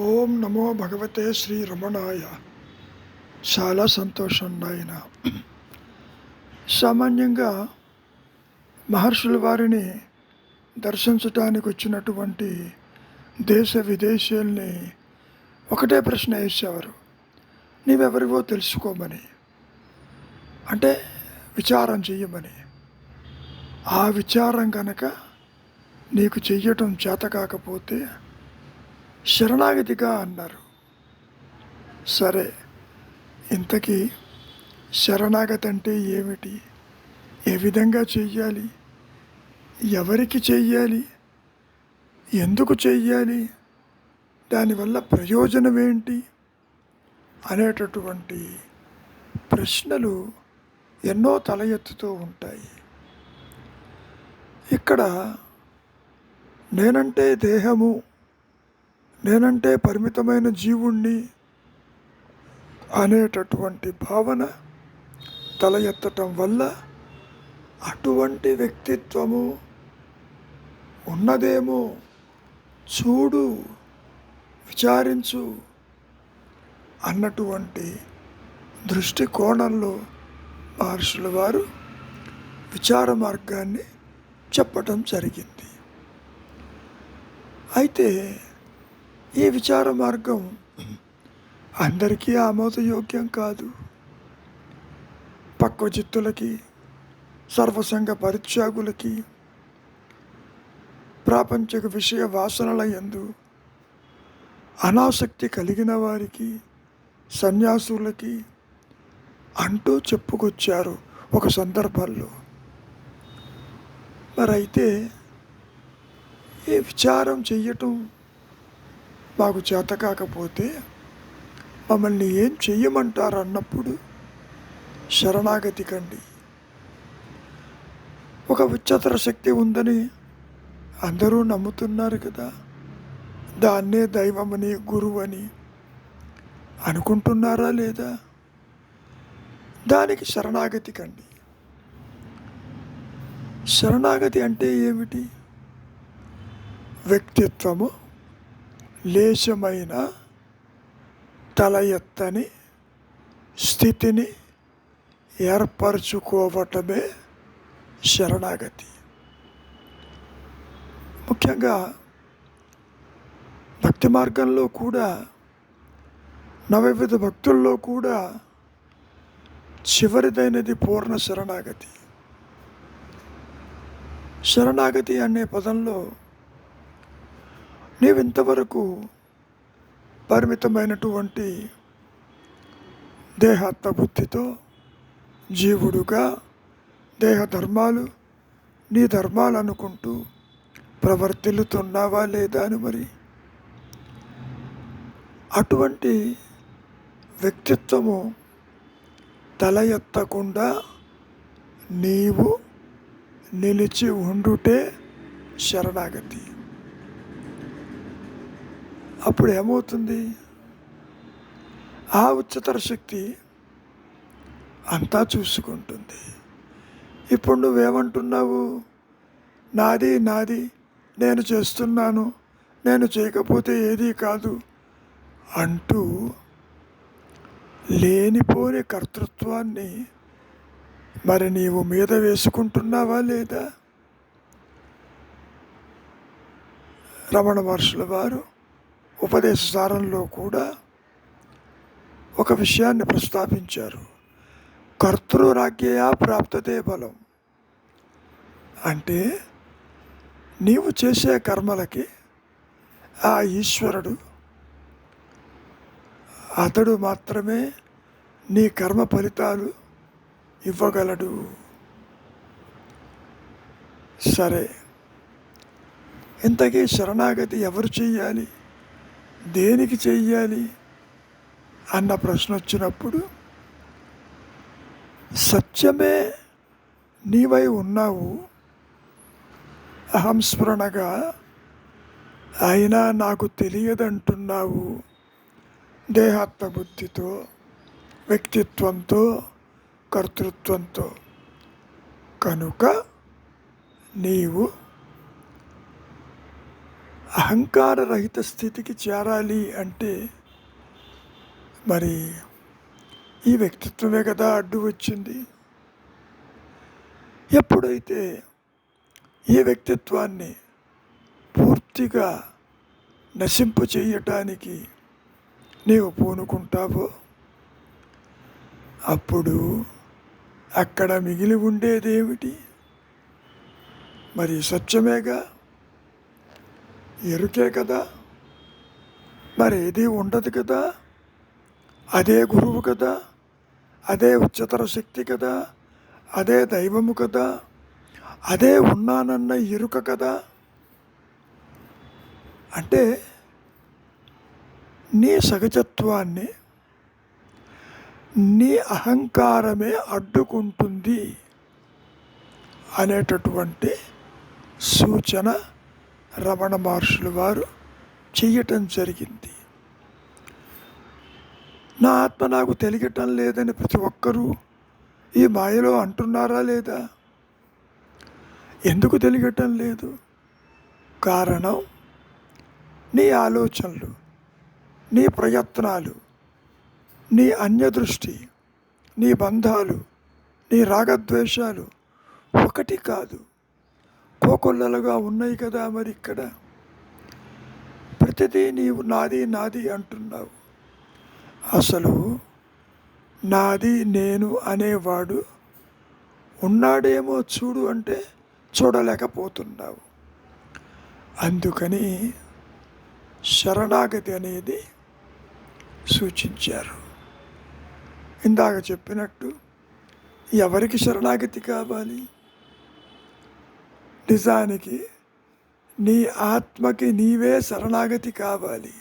ఓం నమో భగవతే శ్రీ రమణాయ. చాలా సంతోషం నాయన. సామాన్యంగా మహర్షుల వారిని దర్శించటానికి వచ్చినటువంటి దేశ విదేశీయుల్ని ఒకటే ప్రశ్న వేసేవారు, నీవెవరివో తెలుసుకోమని, అంటే విచారం చెయ్యమని. ఆ విచారం కనుక నీకు చెయ్యటం చేత కాకపోతే శరణాగతిగా అన్నారు. సరే, ఇంతకీ శరణాగతి అంటే ఏమిటి? ఏ విధంగా చెయ్యాలి? ఎవరికి చెయ్యాలి? ఎందుకు చెయ్యాలి? దానివల్ల ప్రయోజనం ఏంటి అనేటటువంటి ప్రశ్నలు ఎన్నో తల ఎత్తుతూ ఉంటాయి. ఇక్కడ నేనంటే దేహము, నేనంటే పరిమితమైన జీవుణ్ణి అనేటటువంటి భావన తల ఎత్తటం వల్ల అటువంటి వ్యక్తిత్వము ఉన్నదేమో చూడు, విచారించు అన్నటువంటి దృష్టికోణంలో మహర్షుల వారు విచార మార్గాన్ని చెప్పటం జరిగింది. అయితే ఈ విచార మార్గం అందరికీ ఆమోదయోగ్యం కాదు. పక్వచిత్తులకి, సర్వసంగ పరిత్యాగులకి, ప్రాపంచిక విషయ వాసనల యందు అనాసక్తి కలిగిన వారికి, సన్యాసులకి అంటూ చెప్పుకొచ్చారు ఒక సందర్భంలో. మరైతే ఈ విచారం చెయ్యటం మాకు చేత కాకపోతే మమ్మల్ని ఏం చెయ్యమంటారు అన్నప్పుడు శరణాగతి కండి. ఒక ఉच्चతర శక్తి ఉందని అందరూ నమ్ముతున్నారు కదా, దాన్నే దైవమని, గురువని అనుకుంటున్నారా లేదా? దానికి శరణాగతి కండి. శరణాగతి అంటే ఏమిటి? వ్యక్తిత్వము లేశమైన తల ఎత్తని స్థితిని ఏర్పరచుకోవటమే శరణాగతి. ముఖ్యంగా భక్తి మార్గంలో కూడా, నవవిధ భక్తుల్లో కూడా చివరిదైనది పూర్ణ శరణాగతి. శరణాగతి అనే పదంలో నీవింతవరకు పరిమితమైనటువంటి దేహాత్మబుద్ధితో జీవుడుగా దేహ ధర్మాలు నీ ధర్మాలు అనుకుంటూ ప్రవర్తిల్లుతున్నావా లేదా అని. మరి అటువంటి వ్యక్తిత్వము తల ఎత్తకుండా నీవు నిలిచి ఉండుటే శరణాగతి. అప్పుడు ఏమవుతుంది? ఆ ఉच्चతర శక్తి అంతా చూసుకుంటుంది. ఇప్పుడు నువ్వేమంటున్నావు? నాది నాది, నేను చేస్తున్నాను, నేను చేయకపోతే ఏదీ కాదు అంటూ లేనిపోని కర్తృత్వాన్ని మరి నీవు మీద వేసుకుంటున్నావా లేదా? రమణ మహర్షుల వారు ఉపదేశ సారంలో కూడా ఒక విషయాన్ని ప్రస్తావించారు. కర్తృరాజ్ఞయా ప్రాప్తతే బలం. అంటే నీవు చేసే కర్మలకి ఆ ఈశ్వరుడు, అతడు మాత్రమే నీ కర్మ ఫలితాలు ఇవ్వగలడు. సరే, ఇంతకీ శరణాగతి ఎవరు చెయ్యాలి, దేనికి చెయ్యాలి అన్న ప్రశ్న వచ్చినప్పుడు, సత్యమే నీవై ఉన్నావు అహంస్ఫురణగా, అయినా నాకు తెలియదంటున్నావు దేహాత్మబుద్ధితో, వ్యక్తిత్వంతో, కర్తృత్వంతో. కనుక నీవు అహంకార రహిత స్థితికి చేరాలి అంటే మరి ఈ వ్యక్తిత్వమే కదా అడ్డు వచ్చింది. ఎప్పుడైతే ఈ వ్యక్తిత్వాన్ని పూర్తిగా నశింపు చేయటానికి నీవు పూనుకుంటావో అప్పుడు అక్కడ మిగిలి ఉండేదేమిటి? మరి సత్యమేగా, ఎరుకే కదా, మరి ఏది ఉండదు కదా. అదే గురువు కదా, అదే ఉच्चతర శక్తి కదా, అదే దైవము కదా, అదే ఉన్నానన్న ఎరుక కదా. అంటే నీ సహజత్వాన్ని నీ అహంకారమే అడ్డుకుంటుంది అనేటటువంటి సూచన రమణ మహర్షులు వారు చెయ్యటం జరిగింది. నా ఆత్మ నాకు తెలియటం లేదని ప్రతి ఒక్కరూ ఈ మాయలో అంటున్నారా లేదా? ఎందుకు తెలియటం లేదు? కారణం నీ ఆలోచనలు, నీ ప్రయత్నాలు, నీ అన్యదృష్టి, నీ బంధాలు, నీ రాగద్వేషాలు ఒకటి కాదు, కోకొల్లలుగా ఉన్నాయి కదా. మరి ఇక్కడ ప్రతిదీ నీవు నాది నాది అంటున్నావు. అసలు నాది నేను అనేవాడు ఉన్నాడేమో చూడు అంటే చూడలేకపోతున్నావు. అందుకని శరణాగతి అనేది సూచించారు. ఇందాక చెప్పినట్టు ఎవరికి శరణాగతి కావాలి? నిజానికి నీ ఆత్మకి నీవే శరణాగతి కావాలి.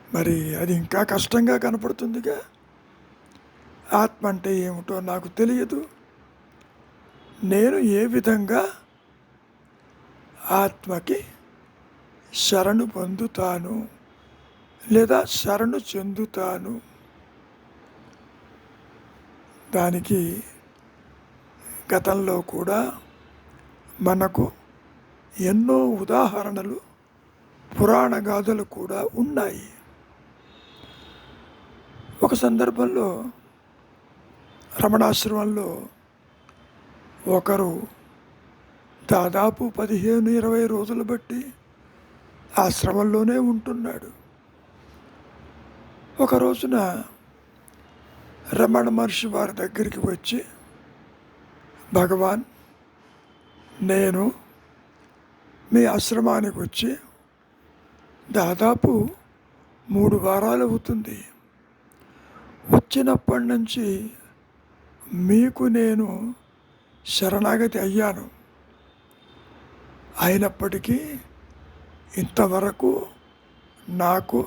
మరి అది ఇంకా కష్టంగా కనపడుతుందిగా. ఆత్మ అంటే ఏమిటో నాకు తెలియదు, నేను ఏ విధంగా ఆత్మకి శరణు పొందుతాను లేదా శరణు చెందుతాను? దానికి గతంలో కూడా మనకు ఎన్నో ఉదాహరణలు, పురాణ గాథలు కూడా ఉన్నాయి. ఒక సందర్భంలో రమణాశ్రమంలో ఒకరు దాదాపు 15-20 రోజులు బట్టి ఆశ్రమంలోనే ఉంటున్నాడు. ఒక రోజున రమణ మహర్షి వారి దగ్గరికి వచ్చి, భగవాన్, నేను మీ ఆశ్రమానికి వచ్చి దాదాపు 3 వారాలు అవుతుంది. వచ్చినప్పటి నుంచి మీకు నేను శరణాగతి అయ్యాను. అయినప్పటికీ ఇంతవరకు నాకు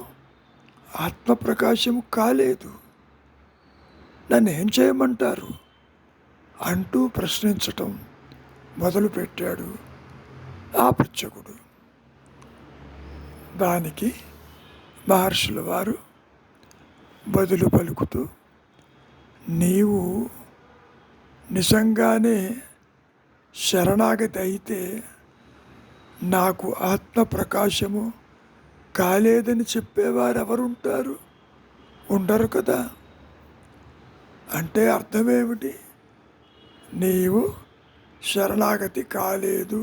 ఆత్మప్రకాశం కాలేదు. నన్ను ఏం చేయమంటారు అంటూ ప్రశ్నించటం మొదలుపెట్టాడు ఆ పృచ్ఛకుడు. దానికి మహర్షుల వారు బదులు పలుకుతూ, నీవు నిజంగానే శరణాగతి అయితే నాకు ఆత్మ ప్రకాశము కాలేదని చెప్పేవారు ఎవరుంటారు? ఉండరు కదా. అంటే అర్థమేమిటి? నీవు శరణాగతి కాలేదు,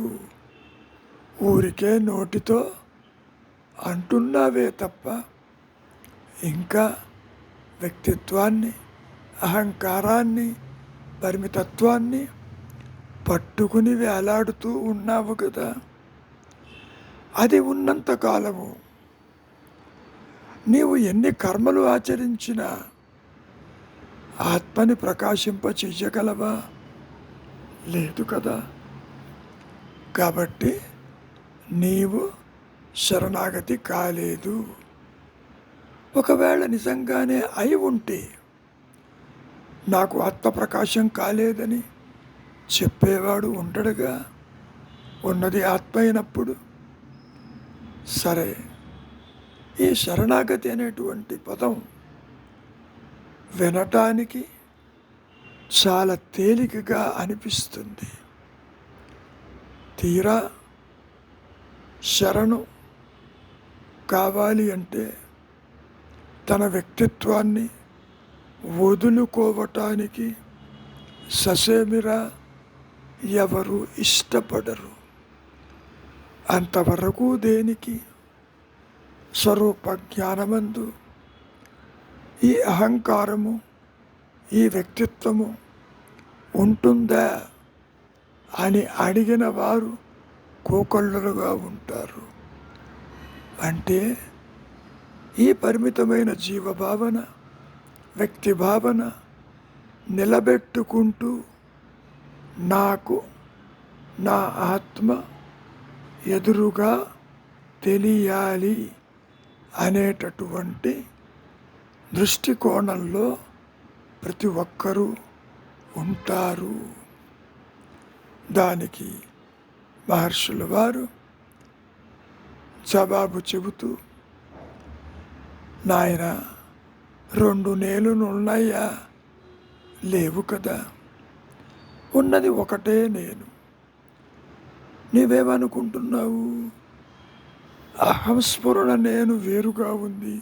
ఊరికే నోటితో అంటున్నావే తప్ప ఇంకా వ్యక్తిత్వాన్ని, అహంకారాన్ని, పరిమితత్వాన్ని పట్టుకుని వేలాడుతూ ఉన్నావు కదా. అది ఉన్నంతకాలము నీవు ఎన్ని కర్మలు ఆచరించినా ఆత్మని ప్రకాశింప చెయ్యగలవా? లేదు కదా. కాబట్టి నీవు శరణాగతి కాలేదు. ఒకవేళ నిజంగానే అయి ఉంటే, నాకు ఆత్మప్రకాశం కాలేదని చెప్పేవాడు ఉండడుగా. ఉన్నది ఆత్మ అయినప్పుడు. సరే, ఈ శరణాగతి అనేటువంటి పదం వినటానికి చాలా తేలికగా అనిపిస్తుంది. తీరా శరణు కావాలి అంటే తన వ్యక్తిత్వాన్ని వదులుకోవటానికి ససేమిరా ఎవరు ఇష్టపడరు. అంతవరకు దేనికి? స్వరూప జ్ఞానమందు ఈ అహంకారము, ఈ వ్యక్తిత్వము ఉంటుందా అని అడిగిన వారు కోకొల్లలుగా ఉంటారు. అంటే ఈ పరిమితమైన జీవభావన, వ్యక్తి భావన నిలబెట్టుకుంటూ నాకు నా ఆత్మ ఎదురుగా తెలియాలి అనేటటువంటి దృష్టికోణంలో ప్రతి ఒక్కరూ ఉంటారు. దానికి మహర్షుల వారు జవాబు చెబుతూ, నాయన 2 నేలులు ఉన్నాయా? లేవు కదా. ఉన్నది ఒకటే నేను. నీవేమనుకుంటున్నావు? అహంస్ఫురణ నేను వేరుగా ఉంది,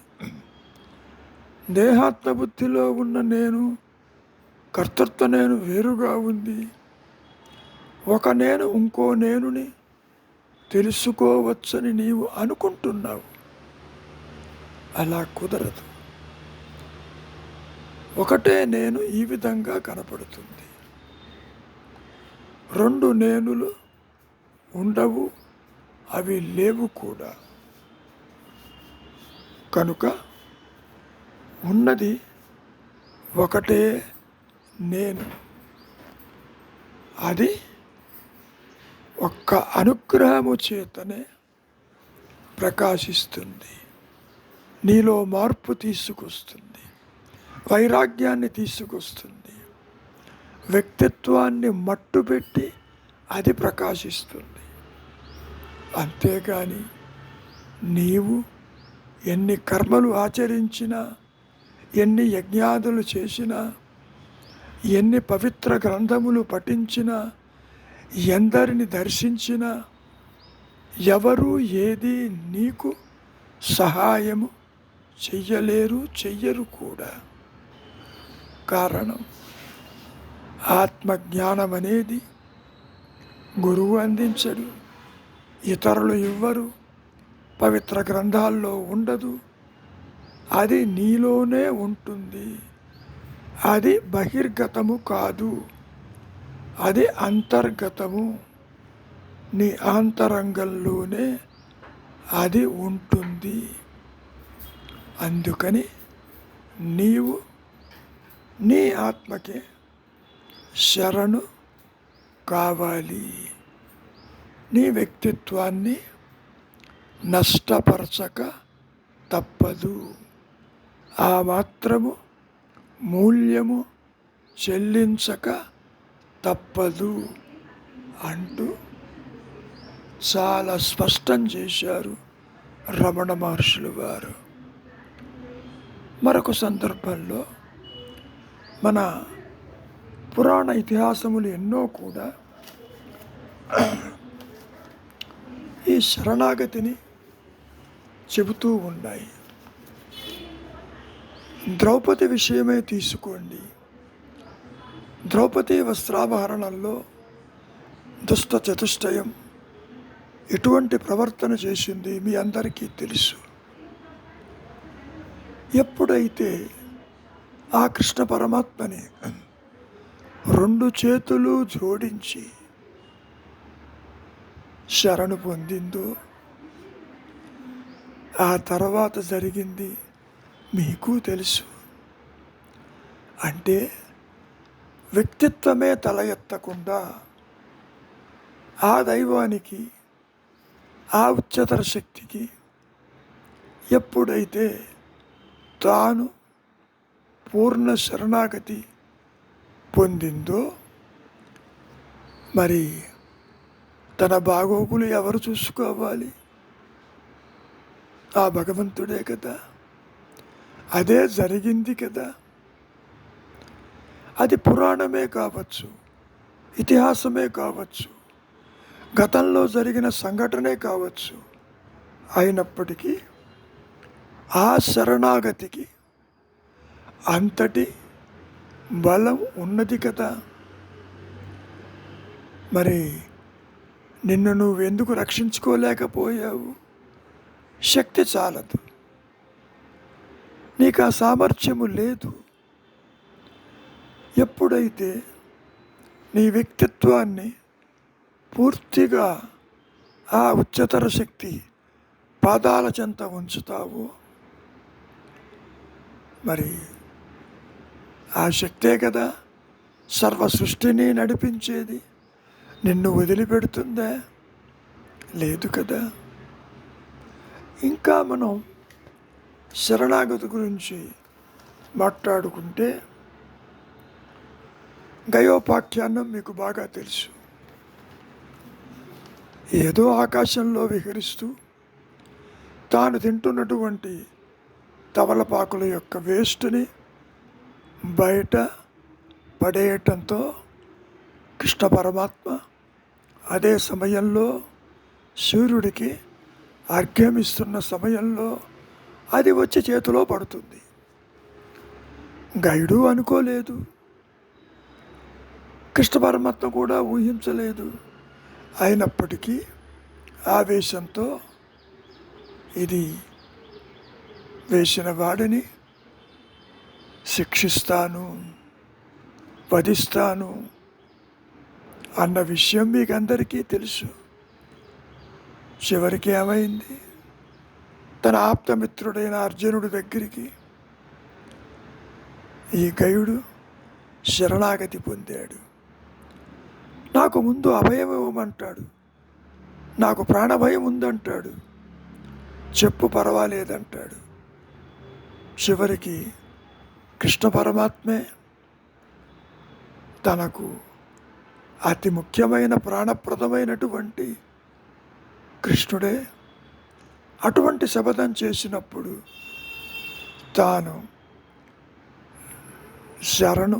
దేహాత్మబుద్ధిలో ఉన్న నేను, కర్తృత్వ నేను వేరుగా ఉంది. ఒక నేను ఇంకో నేనుని తెలుసుకోవచ్చని నీవు అనుకుంటున్నావు. అలా కుదరదు. ఒకటే నేను ఈ విధంగా కనపడుతుంది. 2 నేనులు ఉండవు, అవి లేవు కూడా. కనుక ఉన్నది ఒకటే నేను. అది ఒక్క అనుగ్రహము చేతనే ప్రకాశిస్తుంది, నీలో మార్పు తీసుకొస్తుంది, వైరాగ్యాన్ని తీసుకొస్తుంది, వ్యక్తిత్వాన్ని మట్టుపెట్టి అది ప్రకాశిస్తుంది. అంతేగాని నీవు ఎన్ని కర్మలు ఆచరించినా, ఎన్ని యజ్ఞాదులు చేసినా, ఎన్ని పవిత్ర గ్రంథములు పఠించినా, ఎందరిని దర్శించినా ఎవరు ఏది నీకు సహాయము చెయ్యలేరు, చెయ్యరు కూడా. కారణం ఆత్మజ్ఞానం అనేది గురువు అందించడు, ఇతరులు ఇవ్వరు, పవిత్ర గ్రంథాల్లో ఉండదు. అది నీలోనే ఉంటుంది. అది బహిర్గతము కాదు, అది అంతర్గతము. నీ ఆంతరంగంలోనే అది ఉంటుంది. అందుకని నీవు నీ ఆత్మకే శరణు కావాలి. నీ వ్యక్తిత్వాన్ని నష్టపరచక తప్పదు. ఆ మాత్రము మూల్యము చెల్లించక తప్పదు అంటూ చాలా స్పష్టం చేశారు రమణ మహర్షులు వారు. మరొక సందర్భంలో మన పురాణ ఇతిహాసములు ఎన్నో కూడా ఈ శరణాగతిని చెబుతూ ఉన్నాయి. ద్రౌపది విషయమే తీసుకోండి. ద్రౌపది వస్త్రాభరణంలో దుష్ట చతుష్టయం ఎటువంటి ప్రవర్తన చేసింది మీ అందరికీ తెలుసు. ఎప్పుడైతే ఆ కృష్ణ పరమాత్మని 2 చేతులు జోడించి శరణు పొందిందో, ఆ తర్వాత జరిగింది మీకు తెలుసు. అంటే వ్యక్తిత్వమే తల ఎత్తకుండా ఆ దైవానికి, ఆ ఉच्चतर శక్తికి ఎప్పుడైతే తాను పూర్ణ శరణాగతి పొందిందో, మరి తన బాగోగులు ఎవరు చూసుకోవాలి? ఆ భగవంతుడే కదా. అదే జరిగింది కదా. అది పురాణమే కావచ్చు, ఇతిహాసమే కావచ్చు, గతంలో జరిగిన సంఘటనే కావచ్చు. అయినప్పటికీ ఆ శరణాగతికి అంతటి బలం ఉన్నది కదా. మరి నిన్ను నువ్వెందుకు రక్షించుకోలేకపోయావు? శక్తి చాలదు, నీకు ఆ సామర్థ్యము లేదు. ఎప్పుడైతే నీ వ్యక్తిత్వాన్ని పూర్తిగా ఆ ఉच्चతర శక్తి పాదాల చెంత ఉంచుతావు, మరి ఆ శక్తే కదా సర్వ సృష్టిని నడిపించేది. నిన్ను వదిలిపెడుతుందా? లేదు కదా. ఇంకా మనం శరణాగతి గురించి మాట్లాడుకుంటే, గయోపాఖ్యానం మీకు బాగా తెలుసు. ఏదో ఆకాశంలో విహరిస్తూ తాను తింటున్నటువంటి తమలపాకుల యొక్క వేస్ట్ని బయట పడేయటంతో కృష్ణ పరమాత్మ అదే సమయంలో సూర్యుడికి అర్ఘ్యమిస్తున్న సమయంలో అది వచ్చి చేతిలో పడుతుంది. గైడు అనుకోలేదు, కృష్ణ పరమాత్మ కూడా ఊహించలేదు. అయినప్పటికీ ఆవేశంతో ఇది వేసిన వాడిని శిక్షిస్తాను, వధిస్తాను అన్న విషయం మీకు అందరికీ తెలుసు. చివరికి ఏమైంది? తన ఆప్తమిత్రుడైన అర్జునుడి దగ్గరికి ఈ గయుడు శరణాగతి పొందాడు. నాకు ముందు అభయం ఇవ్వమంటాడు, నాకు ప్రాణభయం ఉందంటాడు, చెప్పు పర్వాలేదంటాడు. చివరికి కృష్ణ పరమాత్మే తనకు అతి ముఖ్యమైన ప్రాణప్రదమైనటువంటి కృష్ణుడే అటువంటి శపథం చేసినప్పుడు తాను శరణు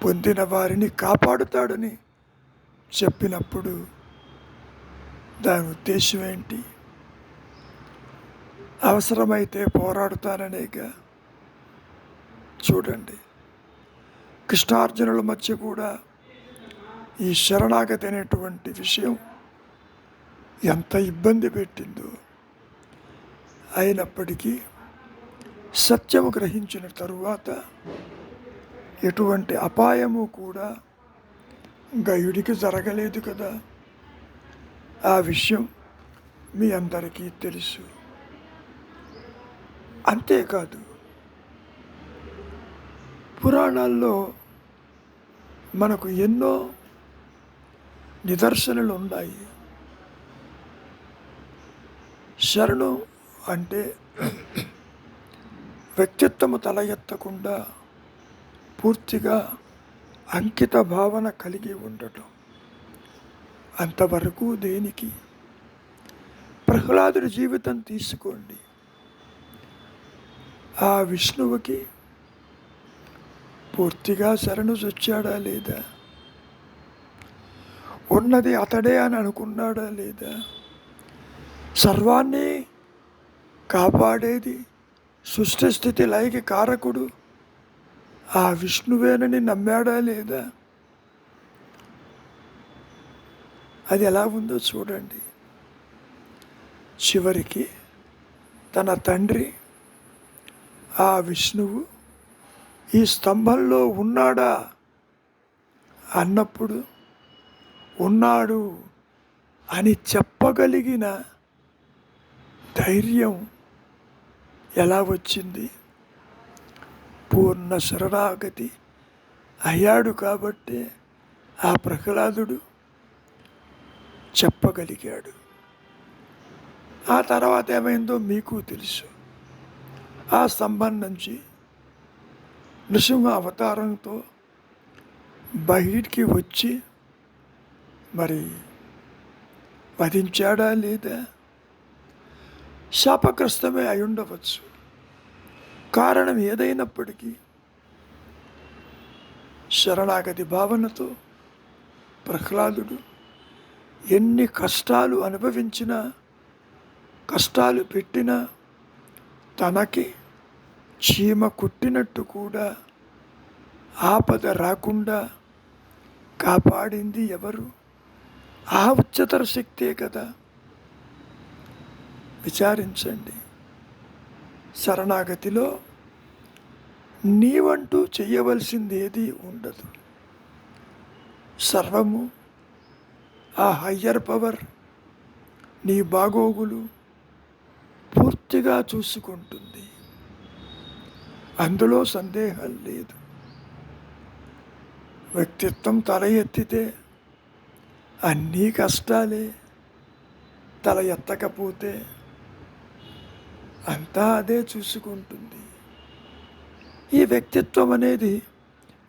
పొందిన వారిని కాపాడుతాడని చెప్పినప్పుడు దాని ఉద్దేశం ఏంటి? అవసరమైతే పోరాడుతాననేగా. చూడండి, కృష్ణార్జునుల మధ్య కూడా ఈ శరణాగతి అనేటువంటి విషయం ఎంత ఇబ్బంది పెట్టిందో. అయినప్పటికీ సత్యము గ్రహించిన తరువాత ఎటువంటి అపాయము కూడా గయుడికి జరగలేదు కదా. ఆ విషయం మీ అందరికీ తెలుసు. అంతేకాదు, పురాణాల్లో మనకు ఎన్నో నిదర్శనలు ఉన్నాయి. శరణు అంటే వ్యక్తిత్వము తల ఎత్తకుండా పూర్తిగా అంకిత భావన కలిగి ఉండటం. అంతవరకు దేనికి? ప్రహ్లాదుడి జీవితం తీసుకోండి. ఆ విష్ణువుకి పూర్తిగా శరణు చొచ్చాడా లేదా? ఉన్నది అతడే అని అనుకున్నాడా లేదా? సర్వాన్ని కాపాడేది, సృష్టి స్థితి లయకి కారకుడు ఆ విష్ణువేనని నమ్మాడా లేదా? అది ఎలా ఉందో చూడండి. చివరికి తన తండ్రి ఆ విష్ణువు ఈ స్తంభంలో ఉన్నాడా అన్నప్పుడు ఉన్నాడు అని చెప్పగలిగిన ధైర్యం ఎలా వచ్చింది? పూర్ణ శరణాగతి అయ్యాడు కాబట్టి ఆ ప్రహ్లాదుడు చెప్పగలిగాడు. ఆ తర్వాత ఏమైందో మీకు తెలుసు. ఆ స్తంభం నుంచి నృసింహ అవతారంతో బయటికి వచ్చి మరి వధించాడా లేదా? శాపగ్రస్తమే అయి ఉండవచ్చు. కారణం ఏదైనప్పటికీ శరణాగతి భావనతో ప్రహ్లాదుడు ఎన్ని కష్టాలు అనుభవించినా, కష్టాలు పెట్టినా తనకి చీమ కుట్టినట్టు కూడా ఆపద రాకుండా కాపాడింది ఎవరు? ఆ ఉच्चतर శక్తే కదా. విచారించండి. శరణాగతిలో నీవంటూ చెయ్యవలసింది ఏది ఉండదు. సర్వము ఆ హయ్యర్ పవర్ నీ బాగోగులు పూర్తిగా చూసుకుంటుంది. అందులో సందేహం లేదు. వ్యక్తిత్వం తల ఎత్తితే అన్నీ కష్టాలే, తల ఎత్తకపోతే అంతా అదే చూసుకుంటుంది. ఈ వ్యక్తిత్వం అనేది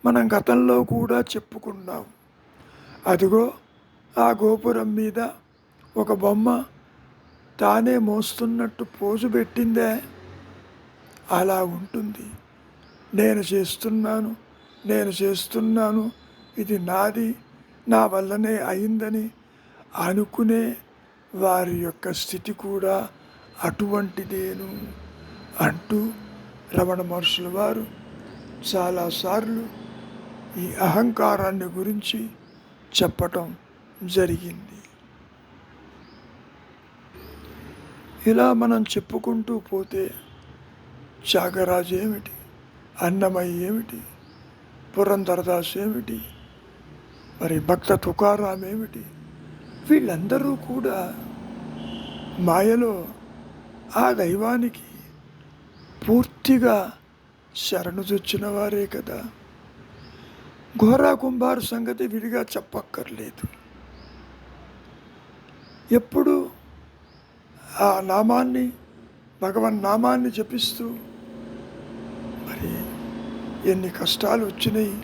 మనం గతంలో కూడా చెప్పుకున్నాం. అదిగో ఆ గోపురం మీద ఒక బొమ్మ తానే మోస్తున్నట్టు పోజు పెట్టిందే, అలా ఉంటుంది. నేను చేస్తున్నాను, ఇది నాది, నా వల్లనే అయిందని అనుకునే వారి యొక్క స్థితి కూడా అటువంటిదేను అంటూ రమణ మహర్షుల వారు చాలాసార్లు ఈ అహంకారాన్ని గురించి చెప్పటం జరిగింది. ఇలా మనం చెప్పుకుంటూ పోతే త్యాగరాజు ఏమిటి, అన్నమయ్య ఏమిటి, పురంధరదాస్ ఏమిటి, మరి భక్త తుకారాం ఏమిటి, వీళ్ళందరూ కూడా మాయలో ఆ దైవానికి పూర్తిగా శరణుజొచ్చిన వారే కదా. ఘోరా కుంభారు సంగతి విడిగా చెప్పక్కర్లేదు. ఎప్పుడు ఆ నామాన్ని, భగవన్ నామాన్ని జపిస్తూ మరి ఎన్ని కష్టాలు వచ్చినాయి,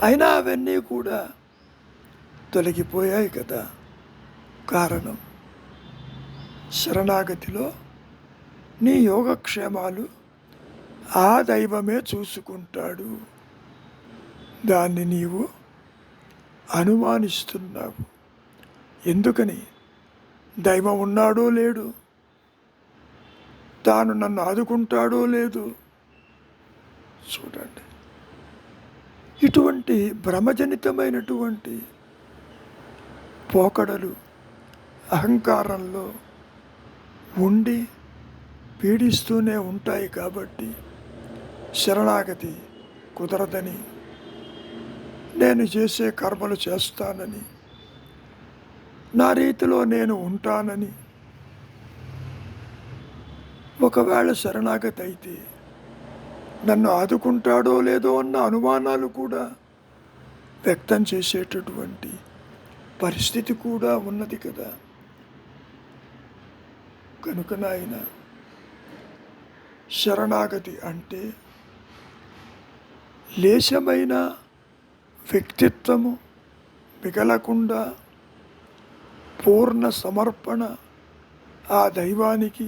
అయినా అవన్నీ కూడా తొలగిపోయాయి కదా. కారణం శరణాగతిలో నీ యోగక్షేమాలు ఆ దైవమే చూసుకుంటాడు. దాన్ని నీవు అనుమానిస్తున్నావు. ఎందుకని? దైవం ఉన్నాడో లేడు, తాను నన్ను ఆదుకుంటాడో లేదు. చూడండి, ఇటువంటి భ్రమజనితమైనటువంటి పోకడలు అహంకారంలో ఉండి పీడిస్తూనే ఉంటాయి. కాబట్టి శరణాగతి కుదరదని, నేను చేసే కర్మలు చేస్తానని, నా రీతిలో నేను ఉంటానని, ఒకవేళ శరణాగతి అయితే నన్ను ఆదుకుంటాడో లేదో అన్న అనుమానాలు కూడా వ్యక్తం చేసేటటువంటి పరిస్థితి కూడా ఉన్నది కదా. కనుక నాయన, శరణాగతి అంటే లేశమైన వ్యక్తిత్వము మిగలకుండా పూర్ణ సమర్పణ ఆ దైవానికి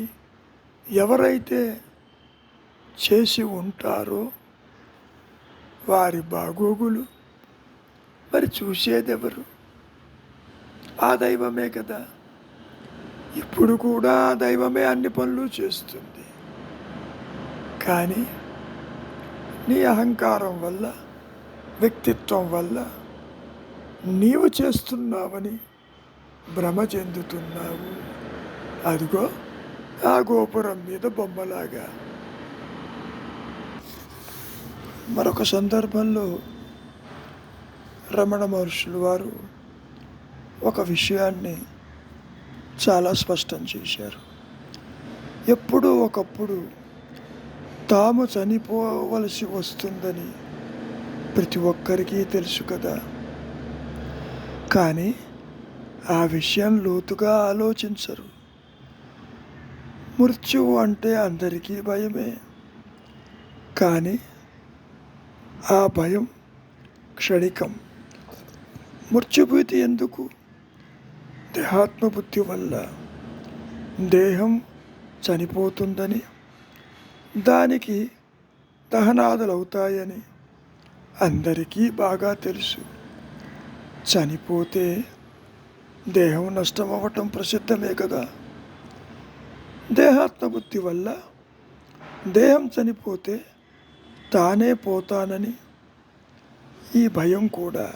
ఎవరైతే చేసి ఉంటారో వారి బాగోగులు మరి చూసేదెవరు? ఆ దైవమే కదా. ఇప్పుడు కూడా ఆ దైవమే అన్ని పనులు చేస్తుంది. కానీ నీ అహంకారం వల్ల, వ్యక్తిత్వం వల్ల నీవు చేస్తున్నావని భ్రమ చెందుతున్నావు. అదిగో ఆ గోపురం మీద బొమ్మలాగా. మరొక సందర్భంలో రమణ మహర్షులు వారు ఒక విషయాన్ని చాలా స్పష్టం చేశారు. ఎప్పుడూ ఒకప్పుడు తాము చనిపోవలసి వస్తుందని ప్రతి ఒక్కరికి తెలుసు కదా. కానీ ఆ విషయం లోతుగా ఆలోచించరు. మృత్యువు అంటే అందరికీ భయమే. కానీ ఆ భయం క్షణికం. మృత్యుభీతి ఎందుకు? దేహాత్మబుద్ధి వల్ల దేహం చనిపోతుందని, దానికి దహనాదులు అవుతాయని అందరికీ బాగా తెలుసు. చనిపోతే దేహం నష్టం అవ్వటం ప్రసిద్ధమే కదా. దేహాత్మబుద్ధి వల్ల దేహం చనిపోతే తానే పోతానని ఈ భయం కూడా.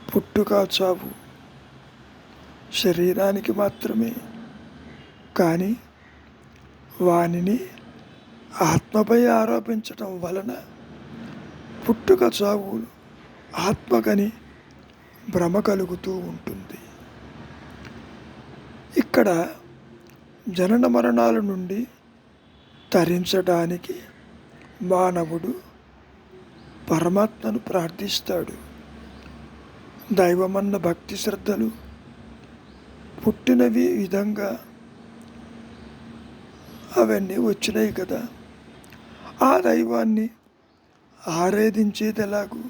పుట్టుక చావు శరీరానికి మాత్రమే, కానీ వానిని ఆత్మపై ఆరోపించటం వలన పుట్టుక చావులు ఆత్మకని భ్రమ కలుగుతూ ఉంటుంది. ఇక్కడ జనన మరణాల నుండి తరించడానికి మానవుడు పరమాత్మను ప్రార్థిస్తాడు. దైవమన్న భక్తి శ్రద్ధలు పుట్టినవి విధంగా అవన్నీ వచ్చినాయి కదా. ఆ దైవాన్ని ఆరాధించేది ఎలాగూ?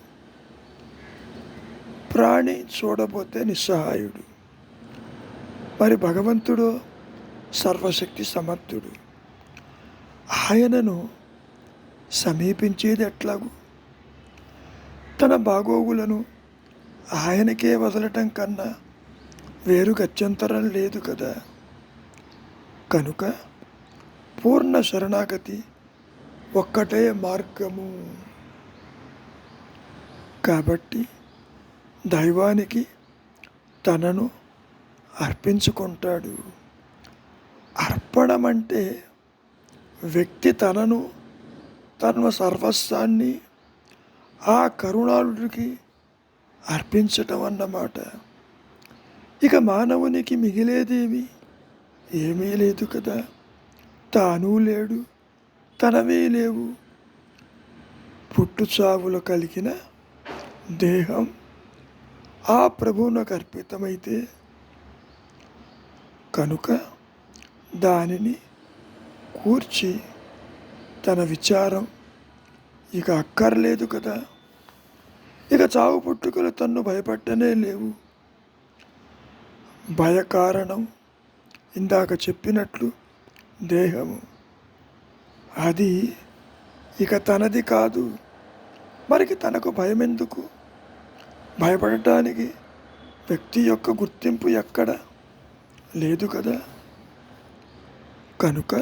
ప్రాణి చూడబోతే నిస్సహాయుడు, మరి భగవంతుడు సర్వశక్తి సమర్థుడు. ఆయనను సమీపించేది ఎట్లాగూ? తన బాగోగులను ఆయనకే వదలటం కన్నా వేరు గత్యంతరం లేదు కదా. కనుక పూర్ణ శరణాగతి ఒక్కటే మార్గము. కాబట్టి దైవానికి తనను అర్పించుకుంటాడు. అర్పణం అంటే వ్యక్తి తన సర్వస్వాన్ని ఆ కరుణాళుడికి అర్పించటం అన్నమాట. ఇక మానవునికి మిగిలేదేమి? ఏమీ లేదు కదా. తాను లేడు, తనవే లేవు. పుట్టుచావులు కలిగిన దేహం ఆ ప్రభువునకు అర్పితమైతే కనుక దానిని కూర్చి తన విచారం ఇక అక్కర్లేదు కదా. ఇక చావు పుట్టుకలు తన్ను భయపట్టనే లేవు. భయ కారణం ఇందాక చెప్పినట్లు దేహము. అది ఇక తనది కాదు. మరికి తనకు భయం ఎందుకు? భయపడటానికి వ్యక్తి యొక్క గుర్తింపు ఎక్కడ లేదు కదా. కనుక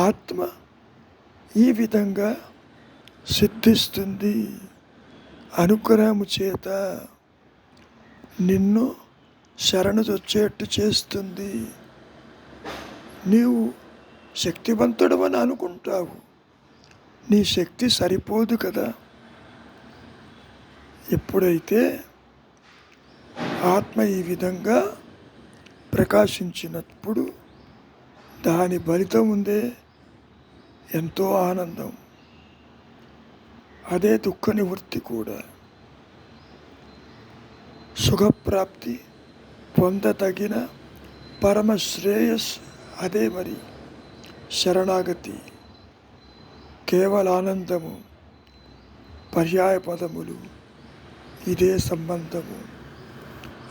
ఆత్మ ఈ విధంగా సిద్ధిస్తుంది. అనుగ్రహము చేత నిన్ను శరణు వచ్చేట్టు చేస్తుంది. నీవు శక్తివంతుడవని అనుకుంటావు, నీ శక్తి సరిపోదు కదా. ఎప్పుడైతే ఆత్మ ఈ విధంగా ప్రకాశించినప్పుడు దాని ఫలితం ఉందే ఎంతో ఆనందం. అదే దుఃఖ నివృత్తి కూడా. సుఖప్రాప్తి పొందతగిన పరమ శ్రేయస్ అదే మరి శరణాగతి. కేవల ఆనందము, పర్యాయ పదములు, ఇదే సంబంధము.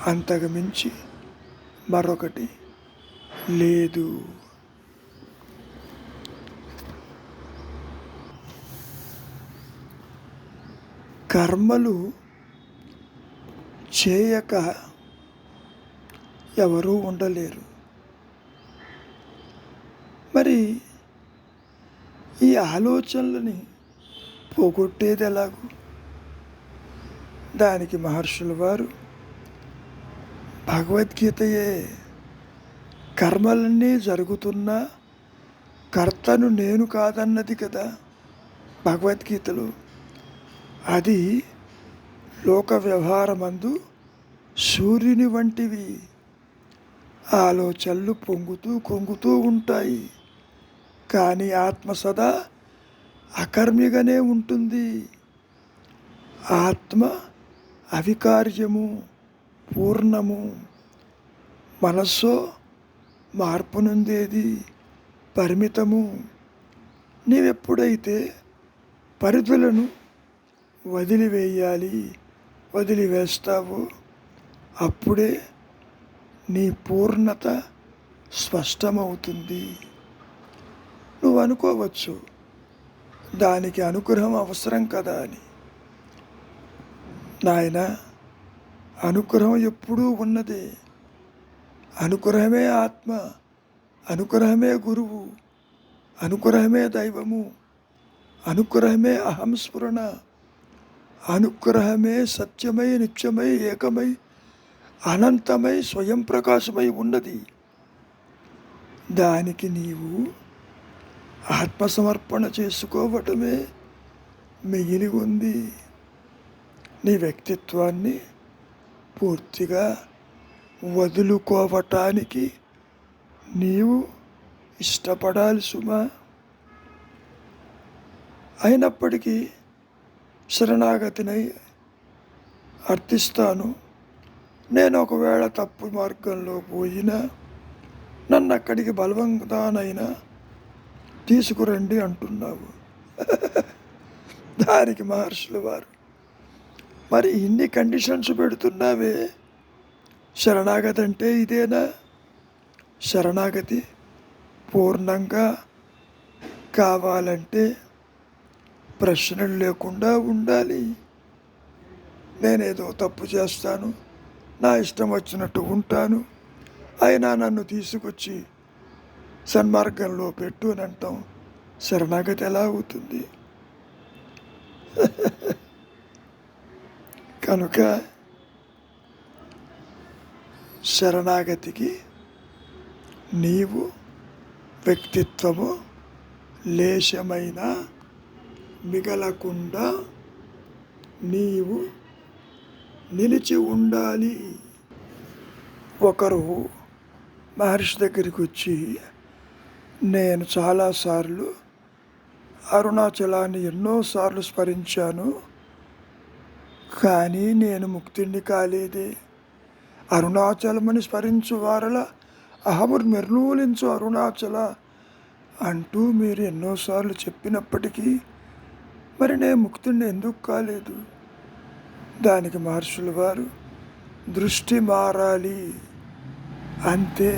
అంతకు మించి మరొకటి లేదు. కర్మలు చేయక ఎవరూ ఉండలేరు. మరి ఈ ఆలోచనలని పోగొట్టేది ఎలాగూ? దానికి మహర్షుల వారు భగవద్గీతయే కర్మలన్నీ జరుగుతున్నా కర్తను నేను కాదన్నది కదా భగవద్గీతలో. అది లోక వ్యవహారమందు సూర్యుని వంటివి. ఆలోచనలు పొంగుతూ కొంగుతూ ఉంటాయి, కానీ ఆత్మ సదా అకర్మిగానే ఉంటుంది. ఆత్మ అవికార్యము, పూర్ణము. మనస్సు మార్పు నొందేది, పరిమితము. నీవెప్పుడైతే పరిధులను వదిలివేస్తావో అప్పుడే నీ పూర్ణత స్పష్టమవుతుంది. నువ్వు అనుకోవచ్చు దానికి అనుగ్రహం అవసరం కదా అని. నాయన, అనుగ్రహం ఎప్పుడూ ఉన్నదే. అనుగ్రహమే ఆత్మ, అనుగ్రహమే గురువు. అనుగ్రహమే దైవము, అనుగ్రహమే అహంస్ఫురణ, అనుగ్రహమే సత్యమై నిత్యమై ఏకమై అనంతమై స్వయం ప్రకాశమై ఉన్నది. దానికి నీవు ఆత్మసమర్పణ చేసుకోవటమే మిగిలి ఉంది. నీ వ్యక్తిత్వాన్ని పూర్తిగా వదులుకోవటానికి నీవు ఇష్టపడాలి సుమా. అయినప్పటికీ శరణాగతినై అర్థిస్తాను. నేను ఒకవేళ తప్పు మార్గంలో పోయినా నన్ను అక్కడికి బలవంతానైనా తీసుకురండి అంటున్నావు. దానికి మహర్షులు వారు, మరి ఇన్ని కండిషన్స్ పెడుతున్నావే, శరణాగతి అంటే ఇదేనా? శరణాగతి పూర్ణంగా కావాలంటే ప్రశ్నలు లేకుండా ఉండాలి. నేనేదో తప్పు చేస్తాను, నా ఇష్టం వచ్చినట్టు ఉంటాను, అయినా నన్ను తీసుకొచ్చి సన్మార్గంలో పెట్టు అని అంటాం. శరణాగతి ఎలా అవుతుంది? కనుక శరణాగతికి నీవు వ్యక్తిత్వము లేశమైన మిగలకుండా నీవు నిలిచి ఉండాలి. ఒకరు మహర్షి దగ్గరికి వచ్చి, నేను చాలాసార్లు అరుణాచలాన్ని ఎన్నోసార్లు స్మరించాను, కానీ నేను ముక్తిని కాలేదే. అరుణాచలమని స్మరించు వారల అహముర్ నిర్మూలించు అరుణాచల అంటూ మీరు ఎన్నోసార్లు చెప్పినప్పటికీ మరి నేను ముక్తుడిని ఎందుకు కాలేదు? దానికి మహర్షులు వారు, దృష్టి మారాలి అంతే.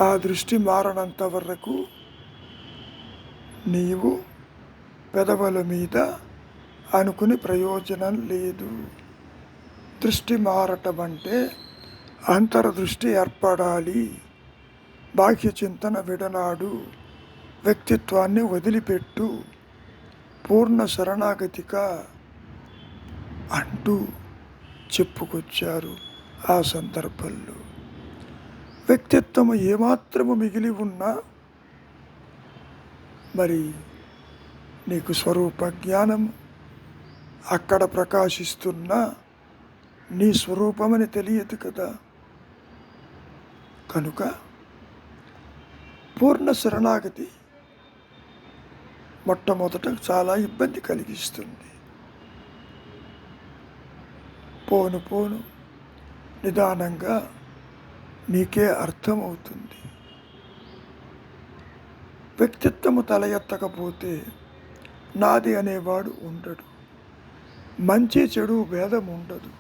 ఆ దృష్టి మారనంత వరకు నీవు పెదవుల మీద అనుకుని ప్రయోజనం లేదు. దృష్టి మారటం అంటే అంతర్దృష్టి ఏర్పడాలి. బాహ్య చింతన విడనాడు, వ్యక్తిత్వాన్ని వదిలిపెట్టు, పూర్ణ శరణాగతిక అంటూ చెప్పుకొచ్చారు. ఆ సందర్భంలో వ్యక్తిత్వము ఏమాత్రము మిగిలి ఉన్నా మరి నీకు స్వరూప జ్ఞానం అక్కడ ప్రకాశిస్తున్నా నీ స్వరూపమని తెలియదు కదా. కనుక పూర్ణ శరణాగతి మొట్టమొదట చాలా ఇబ్బంది కలిగిస్తుంది. పోను పోను నిదానంగా నీకే అర్థమవుతుంది. వ్యక్తిత్వము తల ఎత్తకపోతే నాది అనేవాడు ఉండడు. మంచి చెడు భేదం ఉండదు,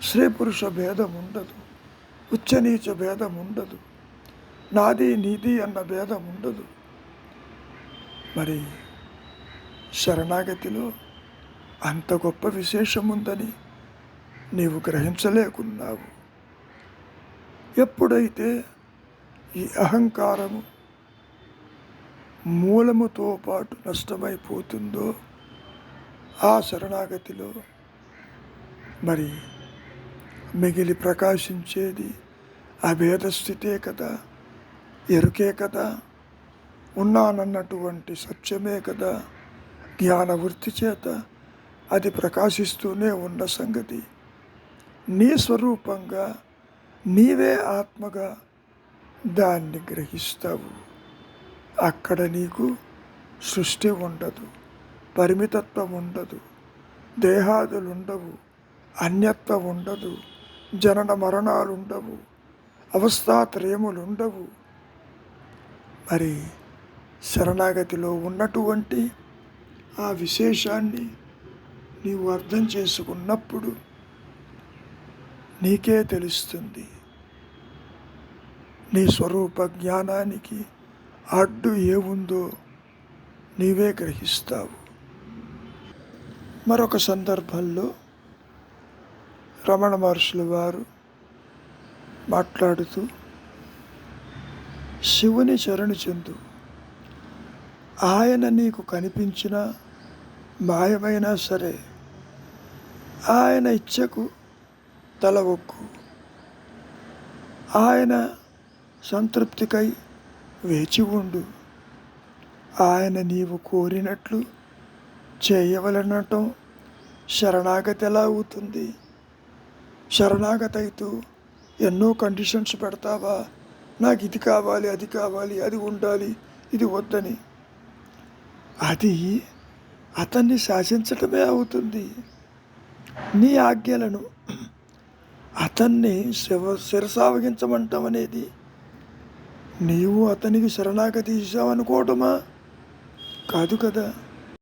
స్త్రీ పురుష భేదం ఉండదు, ఉచ్చనీచ భేదం ఉండదు, నాది నీది అన్న భేదం ఉండదు. మరి శరణాగతిలో అంత గొప్ప విశేషం ఉందని నీవు గ్రహించలేకున్నావు. ఎప్పుడైతే ఈ అహంకారము మూలముతో పాటు నష్టమైపోతుందో ఆ శరణాగతిలో మరి మిగిలి ప్రకాశించేది అభేద స్థితే కదా, ఎరుకే కదా, ఉన్నానన్నటువంటి సత్యమే కదా. జ్ఞాన వృత్తి చేత అది ప్రకాశిస్తూనే ఉన్న సంగతి నీ స్వరూపంగా నీవే ఆత్మగా దాన్ని గ్రహిస్తావు. అక్కడ నీకు సృష్టి ఉండదు, పరిమితత్వం ఉండదు, దేహాదులు ఉండవు, అన్యత్వం ఉండదు, జనన మరణాలు ఉండవు, అవస్థాత్రయములు ఉండవు. మరి శరణాగతిలో ఉన్నటువంటి ఆ విశేషాన్ని నీవు అర్థం చేసుకున్నప్పుడు నీకే తెలుస్తుంది. నీ స్వరూప జ్ఞానానికి అడ్డు ఏముందో నీవే గ్రహిస్తావు. మరొక సందర్భంలో రమణ మహర్షుల వారు మాట్లాడుతూ, శివుని శరణు చెందు. ఆయన నీకు కనిపించినా మాయమైనా సరే ఆయన ఇచ్చకు తల ఒగ్గు. ఆయన సంతృప్తికై వేచి ఉండు. ఆయన నీవు కోరినట్లు చేయవలనటం శరణాగతి ఎలా అవుతుంది? శరణాగతి అవుతూ ఎన్నో కండిషన్స్ పెడతావా? నాకు ఇది కావాలి, అది కావాలి, అది ఉండాలి, ఇది వద్దని. అది అతన్ని శాసించటమే అవుతుంది. నీ ఆజ్ఞలను అతన్ని శిరసావహించమంటాం అనేది నీవు అతనికి శరణాగతి ఇచ్చావనుకోవటమా? కాదు కదా.